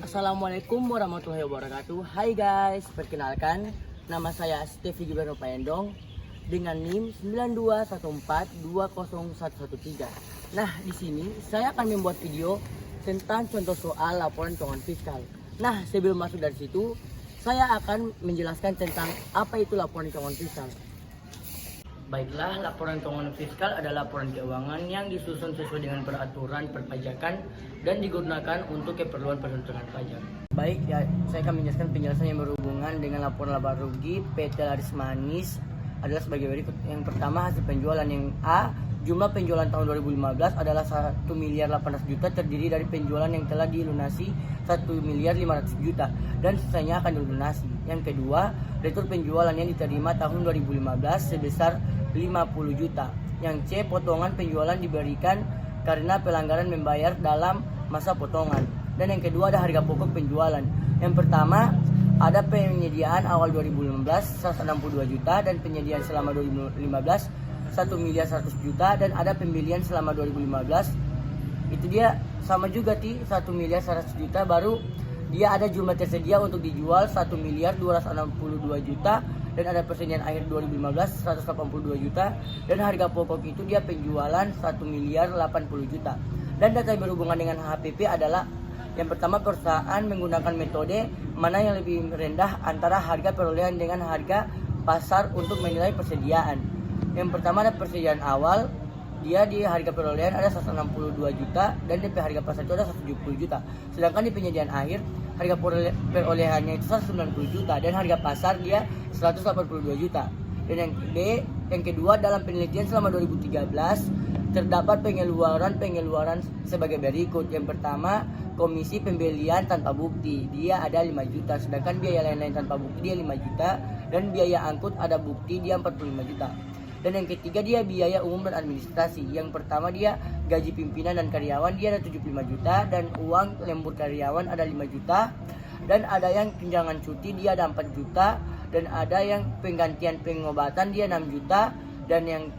Assalamualaikum warahmatullahi wabarakatuh. Hai guys, perkenalkan nama saya Stevi Gibran Payendong dengan NIM 921420113. Nah, di sini saya akan membuat video tentang contoh soal laporan keuangan fiskal. Nah, sebelum masuk dari situ, saya akan menjelaskan tentang apa itu laporan keuangan fiskal. Baiklah, laporan keuangan fiskal adalah laporan keuangan yang disusun sesuai dengan peraturan perpajakan dan digunakan untuk keperluan perhitungan pajak. Baik, ya, saya akan menjelaskan penjelasan yang berhubungan dengan laporan laba rugi PT Laris Manis adalah sebagai berikut. Yang pertama, hasil penjualan. Yang A, jumlah penjualan tahun 2015 adalah 1 miliar 800 juta, terdiri dari penjualan yang telah dilunasi 1 miliar 500 juta dan sisanya akan dilunasi. Yang kedua, retur penjualan yang diterima tahun 2015 sebesar 50 juta. Yang C, potongan penjualan diberikan karena pelanggaran membayar dalam masa potongan. Dan yang kedua ada harga pokok penjualan. Yang pertama ada penyediaan awal 2015 162 juta dan penyediaan selama 2015 1 miliar 100 juta dan ada pembelian selama 2015 itu dia sama juga 1 miliar 100 juta, baru dia ada jumlah tersedia untuk dijual 1 miliar 262 juta dan ada persediaan akhir 2015 182 juta dan harga pokok itu dia penjualan 1 miliar 80 juta. Dan data yang berhubungan dengan HPP adalah yang pertama, perusahaan menggunakan metode mana yang lebih rendah antara harga perolehan dengan harga pasar untuk menilai persediaan. Yang pertama ada persediaan awal, dia di harga perolehan ada 162 juta dan DP harga pasar itu ada 170 juta. Sedangkan di penyediaan akhir harga perolehannya itu 190 juta dan harga pasar dia 182 juta. Dan yang B, yang kedua dalam penelitian selama 2013 terdapat pengeluaran sebagai berikut. Yang pertama, komisi pembelian tanpa bukti dia ada 5 juta, sedangkan biaya lain-lain tanpa bukti dia 5 juta dan biaya angkut ada bukti dia 45 juta. Dan yang ketiga dia biaya umum dan administrasi. Yang pertama dia gaji pimpinan dan karyawan dia ada 75 juta dan uang lembur karyawan ada 5 juta dan ada yang tunjangan cuti dia ada 4 juta dan ada yang penggantian pengobatan dia 6 juta dan yang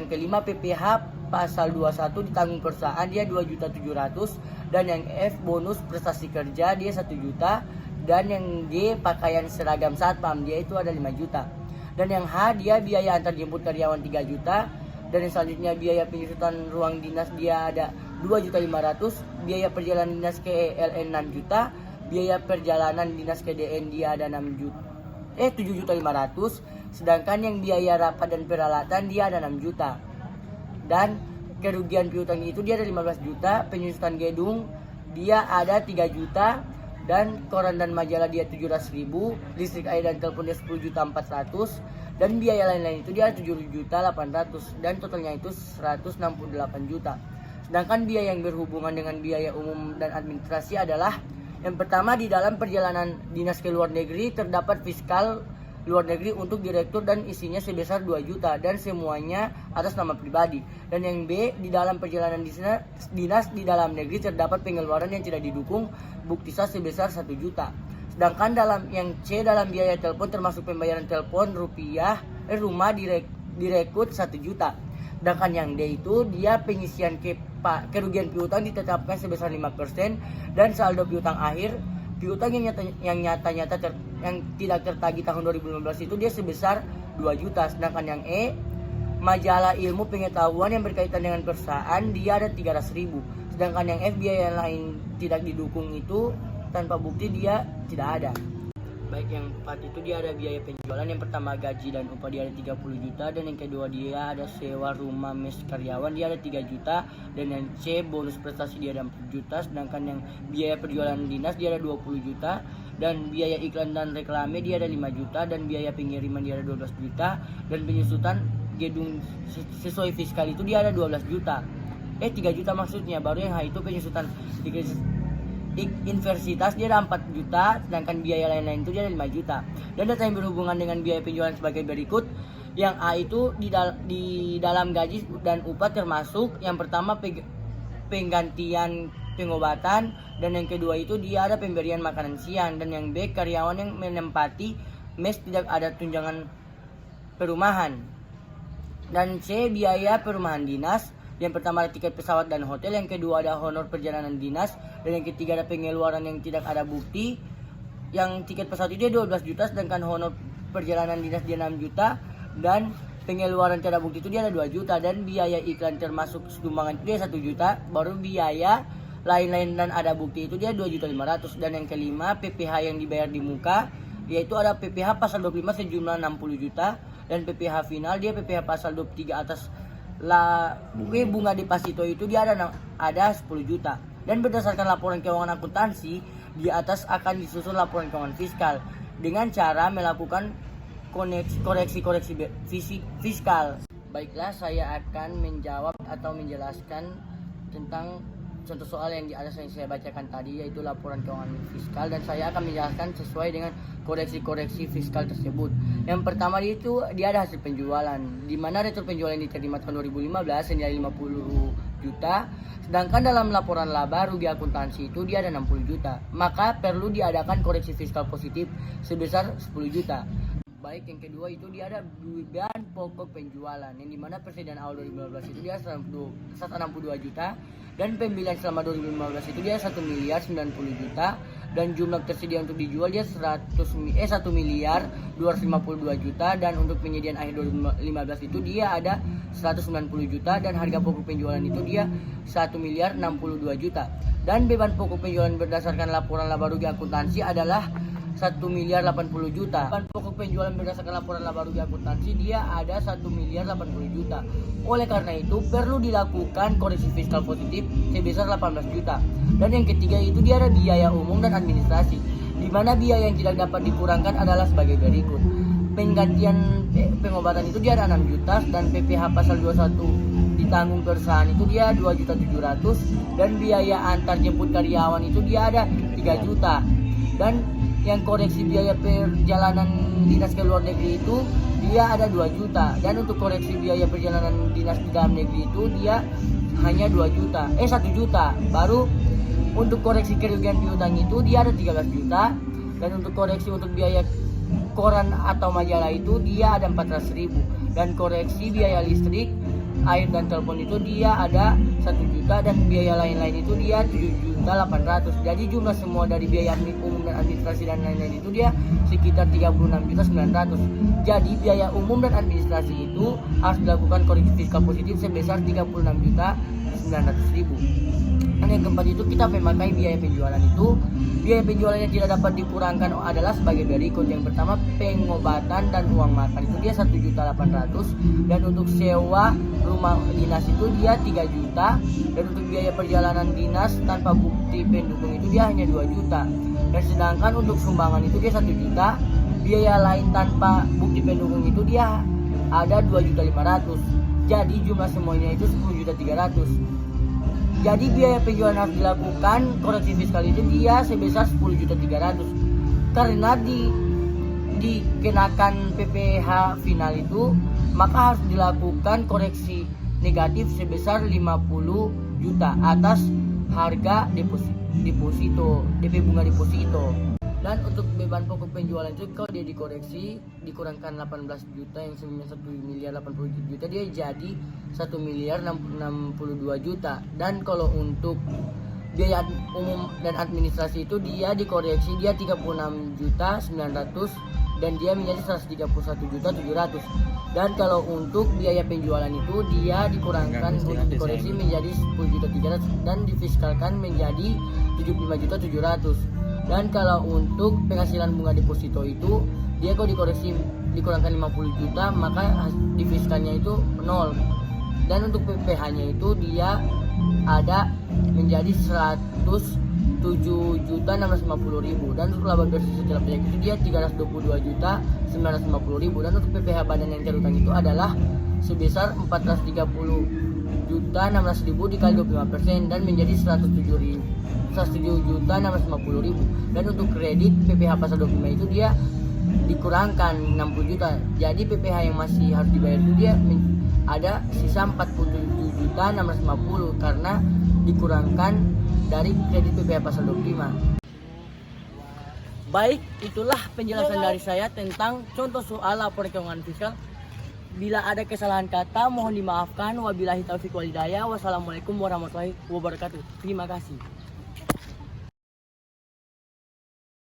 kelima PPh pasal 21 ditanggung perusahaan dia 2.700.000 dan yang F bonus prestasi kerja dia 1 juta dan yang G pakaian seragam satpam dia itu ada 5 juta. Dan yang H dia biaya antar jemput karyawan 3 juta dan yang selanjutnya biaya penyusutan ruang dinas dia ada 2.500.000, biaya perjalanan dinas ke ELN 6 juta, biaya perjalanan dinas ke DN dia ada 7.500.000, sedangkan yang biaya rapat dan peralatan dia ada 6 juta. Dan kerugian piutang itu dia ada 15 juta, penyusutan gedung dia ada 3 juta dan koran dan majalah dia 700.000, listrik air dan telepon dia 10.400.000 dan biaya lain-lain itu dia 7.800.000 dan totalnya itu 168 juta. Sedangkan biaya yang berhubungan dengan biaya umum dan administrasi adalah yang pertama, di dalam perjalanan dinas ke luar negeri terdapat fiskal luar negeri untuk direktur dan isinya sebesar 2 juta dan semuanya atas nama pribadi. Dan yang B, di dalam perjalanan dinas di dalam negeri terdapat pengeluaran yang tidak didukung bukti sah sebesar 1 juta. Sedangkan dalam yang C, dalam biaya telepon termasuk pembayaran telepon rumah direkrut 1 juta. Sedangkan yang D itu dia pengisian kerugian piutang ditetapkan sebesar 5% dan saldo piutang akhir piutang yang tidak tertagih tahun 2015 itu dia sebesar 2 juta. Sedangkan yang E, majalah ilmu pengetahuan yang berkaitan dengan perusahaan dia ada 300.000. Sedangkan yang F, biaya yang lain tidak didukung itu tanpa bukti dia tidak ada. Baik, yang 4 itu dia ada biaya penjualan. Yang pertama gaji dan upah dia ada 30 juta dan yang kedua dia ada sewa rumah mes karyawan dia ada 3 juta dan yang C, bonus prestasi dia ada 4 juta. Sedangkan yang biaya perjualan dinas dia ada 20 juta dan biaya iklan dan reklame dia ada 5 juta dan biaya pengiriman dia ada 12 juta dan penyusutan gedung sesuai fiskal itu dia ada 12 juta. 3 juta maksudnya. Baru yang H itu penyusutan universitas dia ada 4 juta, sedangkan biaya lain-lain itu dia ada 5 juta. Dan data yang berhubungan dengan biaya penjualan sebagai berikut. Yang A itu di dalam gaji dan upah termasuk yang pertama penggantian pengobatan dan yang kedua itu dia ada pemberian makanan siang dan yang B, karyawan yang menempati mes tidak ada tunjangan perumahan. Dan C, biaya perumahan dinas Yang pertama ada tiket pesawat dan hotel, yang kedua ada honor perjalanan dinas, dan yang ketiga ada pengeluaran yang tidak ada bukti. Yang tiket pesawat itu dia 12 juta, sedangkan honor perjalanan dinas dia 6 juta, dan pengeluaran tidak ada bukti itu dia ada 2 juta, dan biaya iklan termasuk sumbangan itu dia 1 juta, baru biaya lain-lain dan ada bukti itu dia 2.500.000. Dan yang kelima PPh yang dibayar di muka, yaitu ada PPh pasal 25 sejumlah 60 juta, dan PPh final dia PPh pasal 23 atas bunga deposito itu dia ada 10 juta. Dan berdasarkan laporan keuangan akuntansi, di atas akan disusun laporan keuangan fiskal dengan cara melakukan koreksi-koreksi fiskal. Baiklah, saya akan menjawab atau menjelaskan tentang contoh soal yang di atas yang saya bacakan tadi, yaitu laporan keuangan fiskal, dan saya akan menjelaskan sesuai dengan koreksi-koreksi fiskal tersebut. Yang pertama itu dia ada hasil penjualan, di mana retur penjualan yang diterima tahun 2015 senilai 50 juta, sedangkan dalam laporan laba rugi akuntansi itu dia ada 60 juta. Maka perlu diadakan koreksi fiskal positif sebesar 10 juta. Baik, yang kedua itu dia ada beban pokok penjualan, yang dimana persediaan awal 2015 itu dia 162 juta, dan pembelian selama 2015 itu dia 1 miliar 90 juta, dan jumlah tersedia untuk dijual dia 1 miliar 252 juta, dan untuk penyediaan akhir 2015 itu dia ada 190 juta, dan harga pokok penjualan itu dia 1 miliar 62 juta. Dan beban pokok penjualan berdasarkan laporan laba rugi akuntansi adalah 1 miliar 80 juta. Beban pokok penjualan berdasarkan laporan laba rugi akuntansi dia ada 1 miliar 80 juta. Oleh karena itu perlu dilakukan koreksi fiskal positif sebesar 18 juta. Dan yang ketiga itu dia ada biaya umum dan administrasi, di mana biaya yang tidak dapat dikurangkan adalah sebagai berikut. Penggantian pengobatan itu dia ada 6 juta, dan PPh pasal 21 ditanggung perusahaan itu dia 2.700.000, dan biaya antar jemput karyawan itu dia ada 3 juta. Dan yang koreksi biaya perjalanan dinas ke luar negeri itu dia ada 2 juta, dan untuk koreksi biaya perjalanan dinas di dalam negeri itu dia hanya 1 juta. Baru untuk koreksi kerugian piutang itu dia ada 13 juta, dan untuk koreksi untuk biaya koran atau majalah itu dia ada 400.000, dan koreksi biaya listrik, air dan telepon itu dia ada 1 juta, dan biaya lain-lain itu dia 7.800.000. Jadi jumlah semua dari biaya umum dan administrasi dan lain-lain itu dia sekitar 36.900.000. Jadi biaya umum dan administrasi itu harus dilakukan koreksi fiskal positif sebesar 36.900.000. Dan yang keempat itu kita memakai biaya penjualan itu. Biaya penjualan yang tidak dapat dikurangkan adalah sebagai berikut. Yang pertama pengobatan dan uang makan itu dia 1.800.000, dan untuk sewa rumah dinas itu dia 3 juta, dan untuk biaya perjalanan dinas tanpa bukti pendukung itu dia hanya 2 juta. Dan sedangkan untuk sumbangan itu dia 1 juta, biaya lain tanpa bukti pendukung itu dia ada 2.500.000. Jadi jumlah semuanya itu 10.300.000. Jadi biaya penjualan harus dilakukan koreksi fiskal itu dia sebesar 10.300.000. Karena dikenakan PPh final itu, maka harus dilakukan koreksi negatif sebesar 50 juta atas harga deposito, DP bunga deposito. Dan untuk beban pokok penjualan itu kalau dia dikoreksi dikurangkan 18 juta yang sebenarnya 1 miliar 80 juta, dia jadi 1 miliar 62 juta. Dan kalau untuk biaya umum dan administrasi itu dia dikoreksi dia 36 juta 900, dan dia menjadi 131 juta 700. Dan kalau untuk biaya penjualan itu dia dikurangkan untuk dikoreksi menjadi 10 juta 300, dan difiskalkan menjadi 75 juta 700. Dan kalau untuk penghasilan bunga deposito itu dia kalau dikoreksi dikurangkan 50 juta, maka difiskalnya itu 0. Dan untuk PPh-nya itu dia ada menjadi 107.650.000. Dan untuk laba bersih setelah pajak itu dia 322.950.000. Dan untuk PPh badan yang terutang itu adalah sebesar 430.600.000 dikali 25% dan menjadi 107.650.000. Dan untuk kredit PPh pasal 25 itu dia dikurangkan 60 juta. Jadi PPh yang masih harus dibayar itu dia ada sisa 47.650 karena dikurangkan dari kredit PPh pasal 25. Baik, itulah penjelasan dari saya tentang contoh soal laporan keuangan fiskal. Bila ada kesalahan kata mohon dimaafkan. Wabillahi taufiq wal hidayah. Wassalamualaikum warahmatullahi wabarakatuh. Terima kasih.